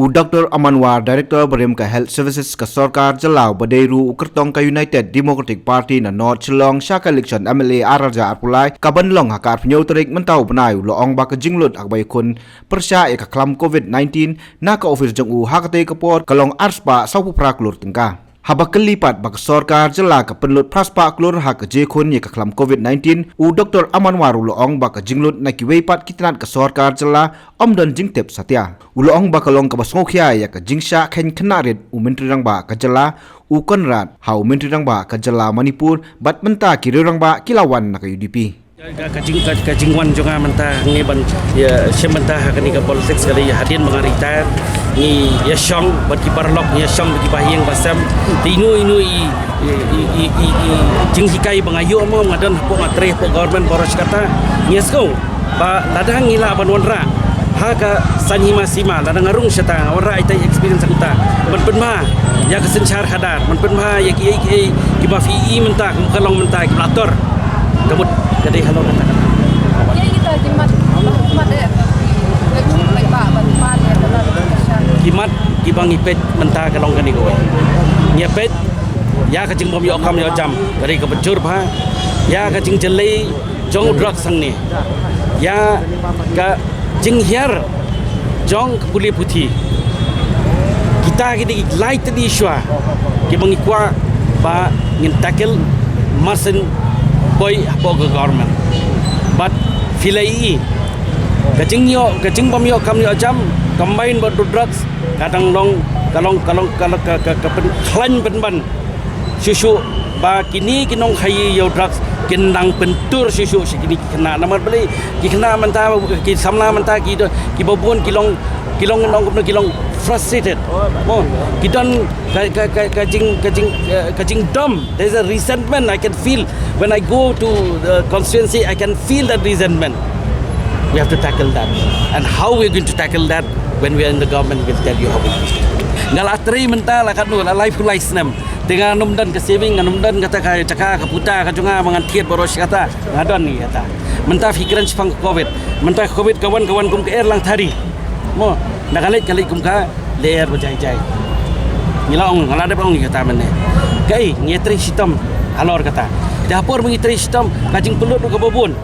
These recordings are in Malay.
Dr. Amanwar, Director Barim ka Health Services ka Sarkar Jalao Baderu Ukertong ka United Democratic Party na North Shillong Shaka Election MLA Araja Arpulai kabanlong hakar pnyotrik mentau benai loong ba ka jinglut akbay kun persya ka klam COVID-19 na ka office jang u hakate ka pot kalong arspa sau pupra klur tengka. Habak kelipat bak Sarkar Jala ka penlut praspa klur hak jekun ye ka klam COVID-19 Dr. Amanwar loong ba ka jinglut na kiweipat kitinat ka Sarkar Jala dan jingtep satya. Uloong ba kalong ka basngokya ya ka jingsha khen khenarit menteri rang ba ka Jala Konrad hau menteri rang ba ka Jala Manipur bat menta kiri rang ba kilawan na ka UDP. Kajingwan juga mentah ni ban ya sementah kini ke politik sekali ya hadian mengarita ni ya syong bagi parlok ya syong bagi bahiang basam tinu i jinghikai bangayu mo ngadan po ngatre po government boros kata nyesko ba ladang ngila banwanra ha ka sanhima sima ladang ngarung syata ora itai experience kita penma ya kesencar hadar penma ya ki ba fi mentah kalong mentah ki plator kabut kadai halo katakan jadi kita jimat ya baik pak bantuan ya dalam kimat kibang ipet mentah kalong kani ko nyepet ya kajing bom yo kam yo jam dari ke becur pha ya kajing jelai jong drug sang ni ya ka jing hiar jong kulit putih kita gini light di shwa kibang ikwa ba ngin tackle masin boy apa ke government but filai kacing bom yo kam yo jam combine bad drugs kadang long kalong klan penban susu ba kini kinong khai yo drugs kinang pentur susu kini kena namar beli kena mentah ki samla mentah ki babun kilong frustrated oh kidon kajing dumb. There's a resentment I can feel when I go to the constituency. I can feel that resentment. We have to tackle that, and how we're going to tackle that when we are in the government, we'll tell you how we do. Ngalatri mentah lah kanu life to life nem dengan numdan ke saving numdan kata kaya caka kaputa kajunga mangan tiet boros kata ngadon ni kata mentah fikiran sepang covid mentah covid kawan-kawan kum ke air lang thari mo nakalit kum ka leer berjai-jai ngilong ngalade pang ni kata mene kai ngetri sistem alor kata dapur mengitri sistem kajing pelut ke babun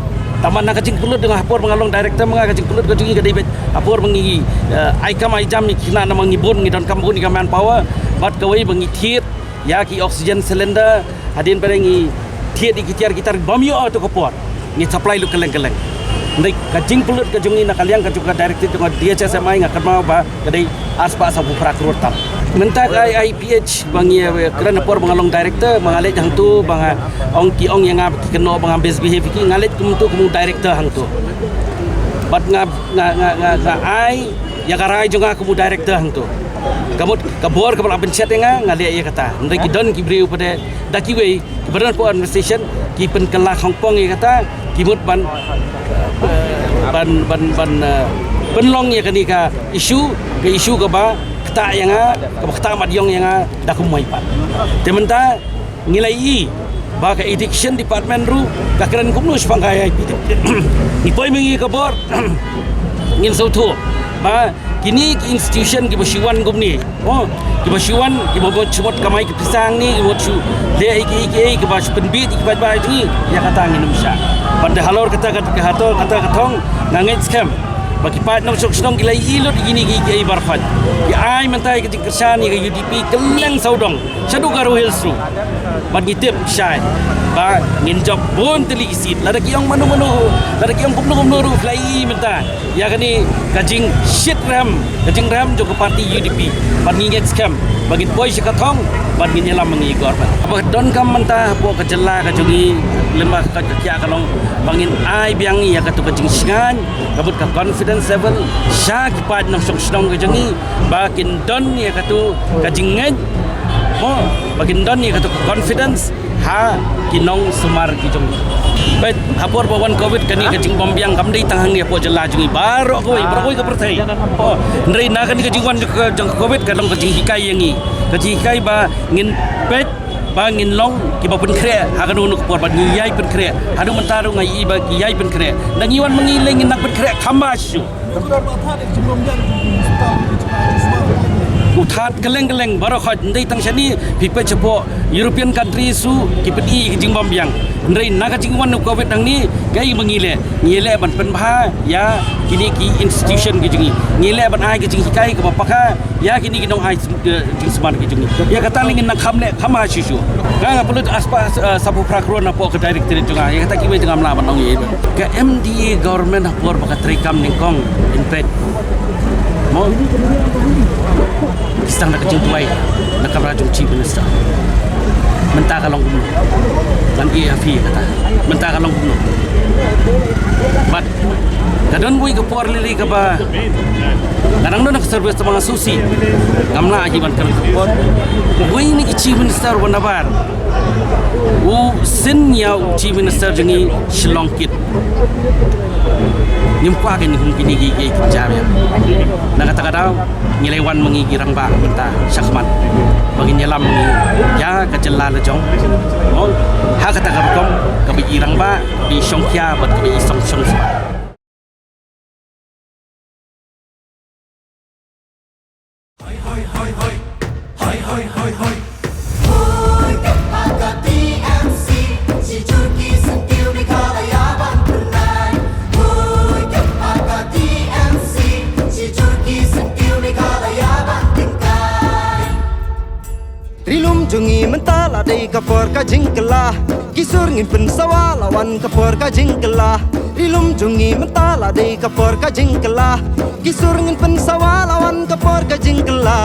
taman nak kajing pelut dengan hapur mengalong director menga kajing pelut kajing ke debit hapur mengi aikam aijam kina nama ngibun ngidon kampun ni kaman power bat kawai mengi thiet ya ki oxygen cylinder hadin perengi thiet di kitar bomyo to kopor ni supply lu keleng-keleng ndai kajing pelut kajung ni nakaliang kajung director dengan DHS mai ngakan mau ba kadai aspa sabu prakrur tam mentah IPH bangi kerana por mengalong director mengalit hang tu bang ong ki ong yang kena bang misbehave ki ngalit kum director hang tu bat nga ai ya karai juga kumu director hang tu kamu kabor kapal pencet ngalit ya kata ndai ki don ki beri pada daki we badan po administration ki pen kelah Hong Kong ya kata kimut ban penlong ya kani ka isu ke ba kata yang kata madyong yang dah kumai pat tementa ngilai ba ka addiction department ru ka keren kumnus pangkai ni poi mengi kabor ngin sautu ba kini institution ki basiwan gumni oh ki basiwan ki bobot chumot kamai ki pisang ni bobot chu le iki ki bas penbit ki ba ni ya kata ngin Indonesia pada halor kata katong nangit scam bagi pat nong sok snong gilai ilot gini gi barfat ya ai mentai ke kersan ni ke UDP keleng saudong sadu garu hilsu bagi tip syai ba ngin job bon teli isit lada ki yang manu lada ki yang kumnu ru fly mentai ya kani kajing shit ram jo ke parti UDP bagi ngit scam bagi boy sekatong bagi nyelam mengi government apa don kam mentah po kejela kajungi lemah kakia kalong bangin ai biang ya katu kajing singan kabut ka confidence level syak pad nang song kajangi bakin don ya katu kajing ngej mo bakin don ya katu confidence ha kinong sumar kijong bet hapor bawan covid kani kajing bombiang kamdei tanghang ya po jela jungi baro koi ke pertai oh ndrei na kani kajing wan jong covid kalong kajing hikai yangi kajing hikai ba ngin bet bangin long ki ba pen kre ha kan unu por ba ngiyai pen kre adu mentaru ngai ba ngiyai pen kre nang iwan mengileng nak pen kre kambasyu อุทาดกะเลงบารขอได้ตั้งชนีพิเปเฉพาะยุโรเปียนคันทรีสู้กิปอีกิจิงบอมยังในนักจิงวันนุกเวทดังนี้ก็อีมังงี้แหละบันเป็นผ้ายากินี่กีอินสติชันกิจิงงี้แหละบันไอกิจิงฮิกายกับปะคะยากินี่กิน้องไอจิงสมานกิจิงยากระตันลิงนักคำเนี่ยคำมาชิชูก็งาperlu aspa sapu prakron na po ke director juga ya kata kiwe dengan melawan nong ye ke MDA government hapor bakat rekam ningkong inpet mo istang nak kecing tuai nak kabrajung chief minister mentah kalong gumno lan EFP kata mentah kalong gumno but kadon bui ke por lili ke ba kadang nak service mga susi ngamla ajiban kan por bui ni chief minister wanabar u sin ya chief minister jengi shlongkit nimpa ke ni kini gi jam na kata daw ngilewan mengigirang ba benta syakman bagi nyelam ya kejela lejong oh ha kata kabkom kabi irang ba di songkya bat kabi song swa Jungi mentala dei kapor ka jingkela kisur ngin pen sawa lawan kapor ka jingkela rilum jungi mentala dei kapor ka jingkela kisur ngin pen sawa lawan kapor ka jingkela